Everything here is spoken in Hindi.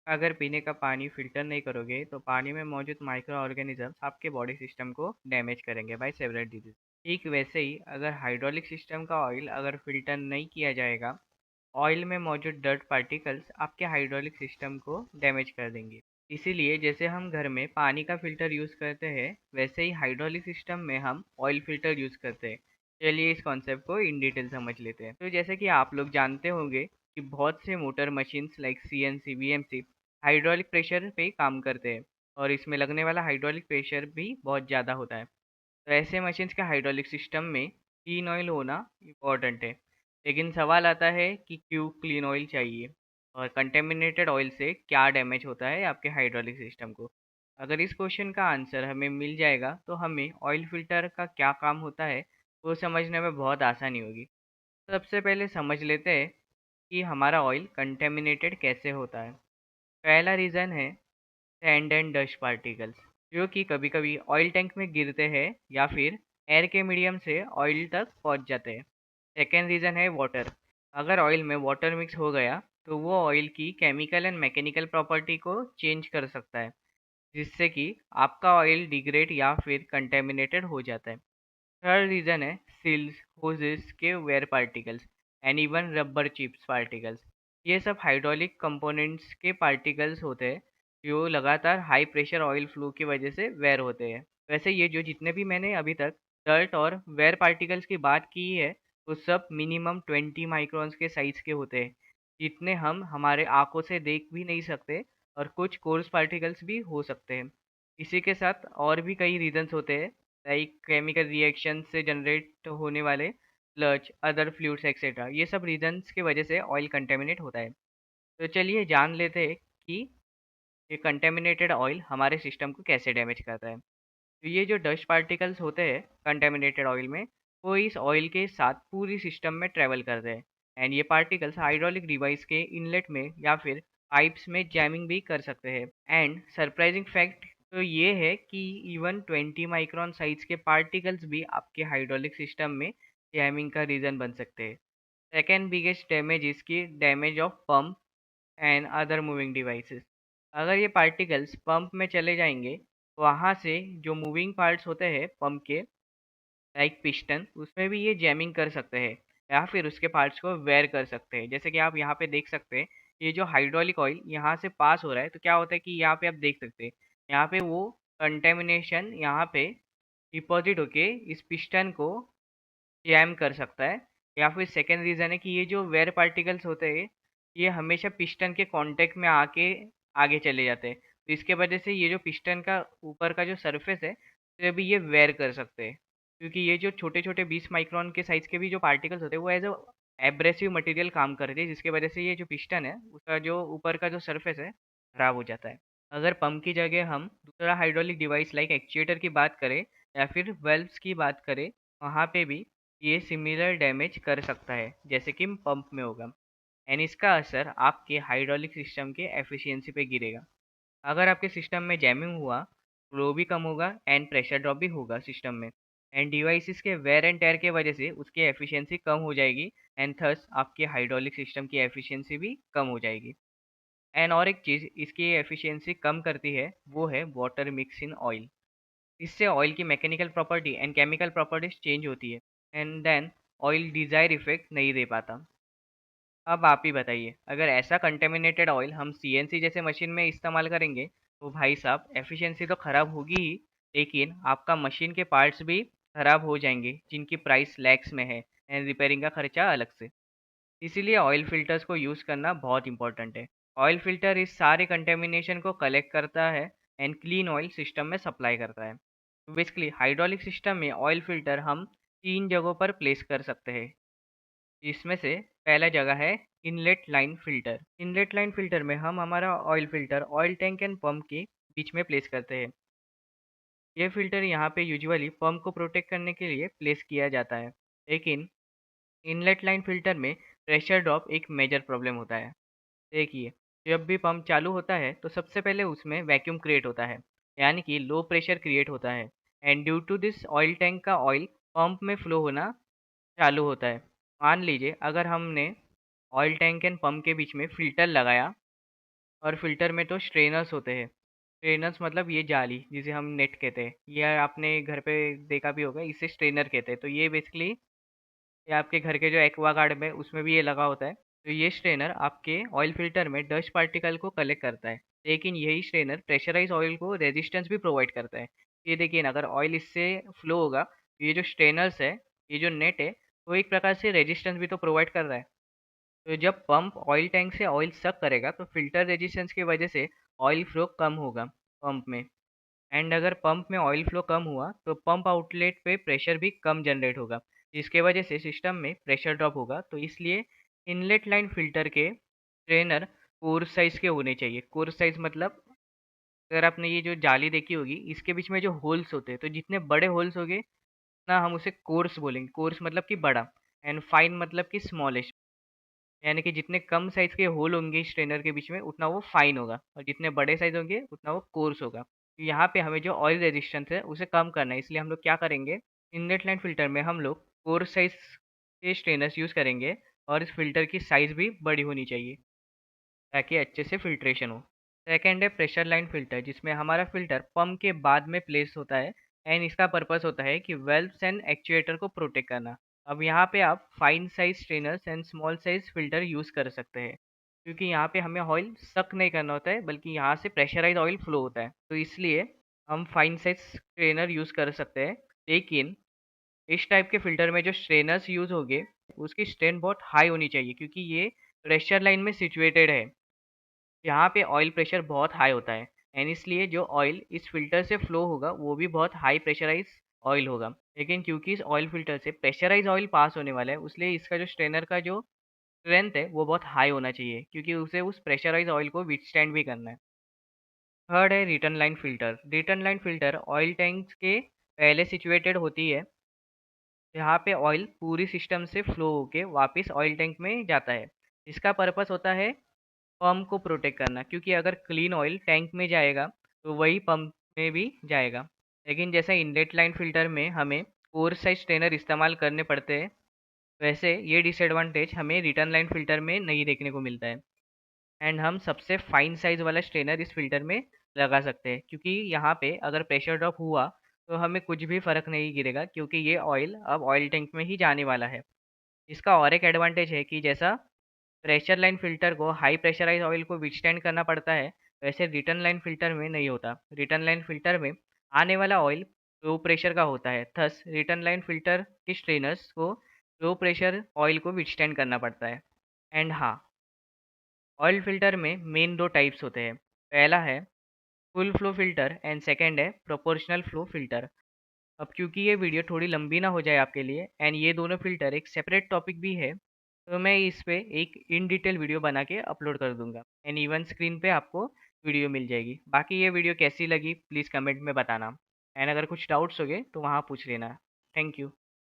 अगर पीने का पानी फ़िल्टर नहीं करोगे तो पानी में मौजूद माइक्रो ऑर्गेनिज़म्स आपके बॉडी सिस्टम को डैमेज करेंगे बाय सेवरल डिजीज़। ठीक वैसे ही अगर हाइड्रोलिक सिस्टम का ऑयल अगर फ़िल्टर नहीं किया जाएगा, ऑयल में मौजूद डर्ट पार्टिकल्स आपके हाइड्रोलिक सिस्टम को डैमेज कर देंगे। इसीलिए जैसे हम घर में पानी का फ़िल्टर यूज़ करते हैं, वैसे ही हाइड्रोलिक सिस्टम में हम ऑयल फ़िल्टर यूज़ करते हैं। चलिए इस कॉन्सेप्ट को इन डिटेल समझ लेते हैं। तो जैसे कि आप लोग जानते होंगे कि बहुत से motor machines like CNC, VMC hydraulic pressure पे काम करते हैं और इसमें लगने वाला हाइड्रोलिक प्रेशर भी बहुत ज़्यादा होता है। तो ऐसे मशीन्स के हाइड्रोलिक सिस्टम में क्लीन ऑयल होना इम्पॉर्टेंट है। लेकिन सवाल आता है कि क्यों क्लीन ऑयल चाहिए और कंटेमिनेटेड ऑयल से क्या डैमेज होता है आपके हाइड्रोलिक सिस्टम को। अगर इस क्वेश्चन का आंसर हमें मिल जाएगा तो हमें ऑयल फिल्टर का क्या काम होता है वो समझने में बहुत आसानी होगी। सबसे पहले समझ लेते हैं कि हमारा ऑयल कंटेमिनेटेड कैसे होता है। पहला रीज़न है सैंड एंड डस्ट पार्टिकल्स, जो कि कभी-कभी ऑयल टैंक में गिरते हैं या फिर एयर के मीडियम से ऑयल तक पहुंच जाते हैं। सेकेंड रीज़न है वाटर। अगर ऑयल में वाटर मिक्स हो गया तो वो ऑयल की केमिकल एंड मैकेनिकल प्रॉपर्टी को चेंज कर सकता है, जिससे कि आपका ऑयल डिग्रेड या फिर कंटेमिनेटेड हो जाता है। थर्ड रीज़न है सील्स, होजेस के wear particles and even rubber chips particles. ये सब हाइड्रोलिक कंपोनेंट्स के पार्टिकल्स होते हैं जो लगातार हाई प्रेशर ऑयल फ्लो की वजह से वेयर होते हैं। वैसे ये जो जितने भी मैंने अभी तक डर्ट और वेयर पार्टिकल्स की बात की है, वो सब मिनिमम 20 माइक्रॉन्स के साइज के होते हैं, जितने हम हमारे आंखों से देख भी नहीं सकते, और कुछ कोर्स पार्टिकल्स भी हो सकते हैं। इसी के साथ और भी कई रीजंस होते हैं, लाइक केमिकल रिएक्शन से जनरेट होने वाले स्लज, अदर फ्लूइड्स एक्सेट्रा। ये सब रीजंस की वजह से ऑयल कंटेमिनेट होता है। तो चलिए जान लेते हैं कि ये कंटेमिनेटेड ऑयल हमारे सिस्टम को कैसे डैमेज करता है। तो ये जो डस्ट पार्टिकल्स होते हैं कंटेमिनेटेड ऑयल में, वो इस ऑयल के साथ पूरी सिस्टम में ट्रेवल करते हैं, एंड ये पार्टिकल्स हाइड्रोलिक डिवाइस के इनलेट में या फिर पाइप्स में जैमिंग भी कर सकते हैं। एंड सरप्राइजिंग फैक्ट तो ये है कि इवन 20 माइक्रोन साइज के पार्टिकल्स भी आपके हाइड्रोलिक सिस्टम में जैमिंग का रीज़न बन सकते हैं। सेकेंड बिगेस्ट डैमेज इसकी damage of pump and other moving devices. अगर ये पार्टिकल्स पंप में चले जाएंगे, वहाँ से जो मूविंग पार्ट्स होते हैं पंप के, लाइक पिस्टन, उसमें भी ये जैमिंग कर सकते हैं या फिर उसके पार्ट्स को वेयर कर सकते हैं। जैसे कि आप यहाँ पे देख सकते हैं, ये जो हाइड्रोलिक ऑयल यहाँ से पास हो रहा है, तो क्या होता है कि यहाँ पे आप देख सकते हैं, यहाँ पे वो कंटेमिनेशन यहाँ पे डिपॉजिट होके इस पिस्टन को जैम कर सकता है। या फिर सेकेंड रीज़न है कि ये जो वेयर पार्टिकल्स होते हैं, ये हमेशा पिस्टन के कांटेक्ट में आके आगे चले जाते हैं। तो इसके वजह से ये जो पिस्टन का ऊपर का जो सरफेस है, तो अभी ये वेयर कर सकते हैं। क्योंकि ये जो छोटे-छोटे 20 माइक्रोन के साइज़ के भी जो पार्टिकल्स होते हैं, वो एज़ अ एब्रेसिव मटेरियल काम करते हैं, जिसकी वजह से ये जो पिस्टन है, उसका जो ऊपर का जो सरफेस है, खराब हो जाता है। अगर पंप की जगह हम दूसरा हाइड्रोलिक डिवाइस लाइक एक्चुएटर की बात करें या फिर वेल्व्स की बात करें, वहाँ पे भी ये सिमिलर डैमेज कर सकता है जैसे कि पंप में होगा, एंड इसका असर आपके हाइड्रोलिक सिस्टम के एफिशिएंसी पे गिरेगा। अगर आपके सिस्टम में जैमिंग हुआ, फ्लो भी कम होगा एंड प्रेशर ड्रॉप भी होगा सिस्टम में, एंड डिवाइसेस के वेयर एंड टेयर के वजह से उसकी एफिशिएंसी कम हो जाएगी, एंड थस आपके हाइड्रोलिक सिस्टम की एफिशिएंसी भी कम हो जाएगी। एंड और एक चीज़ इसकी एफिशिएंसी कम करती है, वो है वाटर मिक्स इन ऑयल। इससे ऑयल की mechanical property and chemical properties change होती है, and then oil desire effect नहीं दे पाता। अब आप ही बताइए, अगर ऐसा कंटेमिनेटेड ऑयल हम सीएनसी जैसे मशीन में इस्तेमाल करेंगे, तो भाई साहब एफिशिएंसी तो ख़राब होगी ही, लेकिन आपका मशीन के पार्ट्स भी ख़राब हो जाएंगे जिनकी प्राइस लैक्स में है, एंड रिपेयरिंग का खर्चा अलग से। इसीलिए ऑयल फिल्टर्स को यूज़ करना बहुत इंपॉर्टेंट है। ऑयल फिल्टर इस सारे कंटेमिनेशन को कलेक्ट करता है एंड क्लीन ऑयल सिस्टम में सप्लाई करता है। बेसिकली हाइड्रोलिक सिस्टम में ऑयल फिल्टर हम 3 जगहों पर प्लेस कर सकते हैं, जिसमें से पहला जगह है inlet line filter. Inlet line filter में हम हमारा oil filter oil tank and pump के बीच में प्लेस करते हैं। ये फ़िल्टर यहाँ पे यूजुअली पंप को प्रोटेक्ट करने के लिए प्लेस किया जाता है। लेकिन इनलेट लाइन फ़िल्टर में प्रेशर ड्रॉप एक मेजर प्रॉब्लम होता है। देखिए, जब भी पंप चालू होता है तो सबसे पहले उसमें वैक्यूम क्रिएट होता है, यानी कि लो प्रेशर क्रिएट होता है, and due to this oil tank का ऑयल पंप में फ्लो होना चालू होता है। मान लीजिए अगर हमने ऑयल टैंक एंड पंप के बीच में फ़िल्टर लगाया और फिल्टर में तो स्ट्रेनर्स होते हैं। स्ट्रेनर्स मतलब ये जाली जिसे हम नेट कहते हैं, ये आपने घर पे देखा भी होगा, इसे स्ट्रेनर कहते हैं। तो ये बेसिकली ये आपके घर के जो एक्वागार्ड में उसमें भी ये लगा होता है। तो ये स्ट्रेनर आपके ऑयल फिल्टर में डस्ट पार्टिकल को कलेक्ट करता है, लेकिन यही स्ट्रेनर प्रेशराइज ऑयल को रेजिस्टेंस भी प्रोवाइड करता है। ये देखिए ना, अगर ऑयल इससे फ्लो होगा तो ये जो स्ट्रेनर्स है, ये जो नेट है, वो एक प्रकार से रेजिस्टेंस भी तो प्रोवाइड कर रहा है। तो जब पंप ऑयल टैंक से ऑयल सक करेगा तो फिल्टर रेजिस्टेंस की वजह से ऑयल फ्लो कम होगा पंप में। एंड अगर पंप में ऑयल फ्लो कम हुआ तो पंप आउटलेट पे प्रेशर भी कम जनरेट होगा, जिसके वजह से सिस्टम में प्रेशर ड्रॉप होगा। तो इसलिए इनलेट लाइन फिल्टर के स्ट्रेनर कोर्स साइज के होने चाहिए। कोर्स साइज मतलब अगर आपने ये जो जाली देखी होगी, इसके बीच में जो होल्स होते हैं, तो जितने बड़े होल्स होंगे ना हम उसे कोर्स बोलेंगे। कोर्स मतलब कि बड़ा, एंड फाइन मतलब कि स्मॉलेस्ट। यानी कि जितने कम साइज़ के होल होंगे स्ट्रेनर के बीच में उतना वो फाइन होगा, और जितने बड़े साइज़ होंगे उतना वो कोर्स होगा। तो यहाँ पे हमें जो ऑयल रेजिस्टेंस है उसे कम करना है, इसलिए हम लोग क्या करेंगे, इनलेट लाइन फ़िल्टर में हम लोग कोर्स साइज़ के स्ट्रेनर्स यूज़ करेंगे, और इस फ़िल्टर की साइज़ भी बड़ी होनी चाहिए ताकि अच्छे से फ़िल्ट्रेशन हो। सेकंड है प्रेशर लाइन फ़िल्टर, जिसमें हमारा फ़िल्टर पंप के बाद में प्लेस होता है, एंड इसका पर्पस होता है कि वेल्व्स एंड एक्चुएटर को प्रोटेक्ट करना। अब यहाँ पे आप fine size strainers and small size filter use कर सकते हैं, क्योंकि यहाँ पे हमें ऑयल सक नहीं करना होता है, बल्कि यहाँ से प्रेशराइज़ ऑयल फ्लो होता है। तो इसलिए हम फाइन साइज स्ट्रेनर यूज़ कर सकते हैं। लेकिन इस टाइप के फ़िल्टर में जो स्ट्रेनर्स यूज़ होंगे, उसकी स्ट्रेंथ बहुत हाई होनी चाहिए, क्योंकि ये प्रेशर लाइन में सिचुएटेड है। यहाँ पे ऑयल प्रेशर बहुत हाई होता है, एंड इसलिए जो ऑयल इस फिल्टर से फ्लो होगा वो भी बहुत हाई प्रेशराइज ऑयल होगा। लेकिन क्योंकि इस ऑयल फिल्टर से प्रेशराइज ऑयल पास होने वाला है, इसलिए इसका जो स्ट्रेनर का जो स्ट्रेंथ है वो बहुत हाई होना चाहिए, क्योंकि उसे उस प्रेशराइज ऑयल को विथस्टैंड भी करना है। थर्ड है return line filter. Return line filter oil tank के पहले सिचुएटेड होती है, यहाँ पे ऑयल पूरी सिस्टम से फ्लो होके वापस ऑयल टैंक में जाता है। इसका पर्पस होता है पंप को प्रोटेक्ट करना, क्योंकि अगर क्लीन ऑयल टैंक में जाएगा तो वही पंप में भी जाएगा। लेकिन जैसे इनलेट लाइन फिल्टर में हमें कोर साइज स्ट्रेनर इस्तेमाल करने पड़ते हैं, वैसे ये डिसएडवांटेज हमें रिटर्न लाइन फिल्टर में नहीं देखने को मिलता है। एंड हम सबसे फाइन साइज वाला स्ट्रेनर इस फिल्टर में लगा सकते हैं, क्योंकि यहाँ पे अगर प्रेशर ड्रॉप हुआ तो हमें कुछ भी फ़र्क नहीं गिरेगा, क्योंकि ये ऑयल अब ऑयल टैंक में ही जाने वाला है। इसका और एक एडवांटेज है कि जैसा प्रेशर लाइन फ़िल्टर को हाई प्रेशराइज़ ऑयल को विथस्टैंड करना पड़ता है, वैसे रिटर्न लाइन फ़िल्टर में नहीं होता। रिटर्न लाइन फ़िल्टर में आने वाला ऑयल लो प्रेशर का होता है, थस रिटर्न लाइन फ़िल्टर के स्ट्रेनर्स को लो प्रेशर ऑयल को विथस्टैंड करना पड़ता है। एंड हाँ, ऑयल फ़िल्टर में मेन 2 टाइप्स होते हैं। पहला है full flow filter and second है प्रोपोर्शनल फ्लो फ़िल्टर। अब क्योंकि ये वीडियो थोड़ी लंबी ना हो जाए आपके लिए, एंड ये दोनों फ़िल्टर एक सेपरेट टॉपिक भी है, तो मैं इस पे एक इन डिटेल वीडियो बना के अपलोड कर दूंगा, एंड इवन स्क्रीन पे आपको वीडियो मिल जाएगी। बाकी ये वीडियो कैसी लगी प्लीज़ कमेंट में बताना, एंड अगर कुछ डाउट्स हो गए तो वहाँ पूछ लेना। Thank you.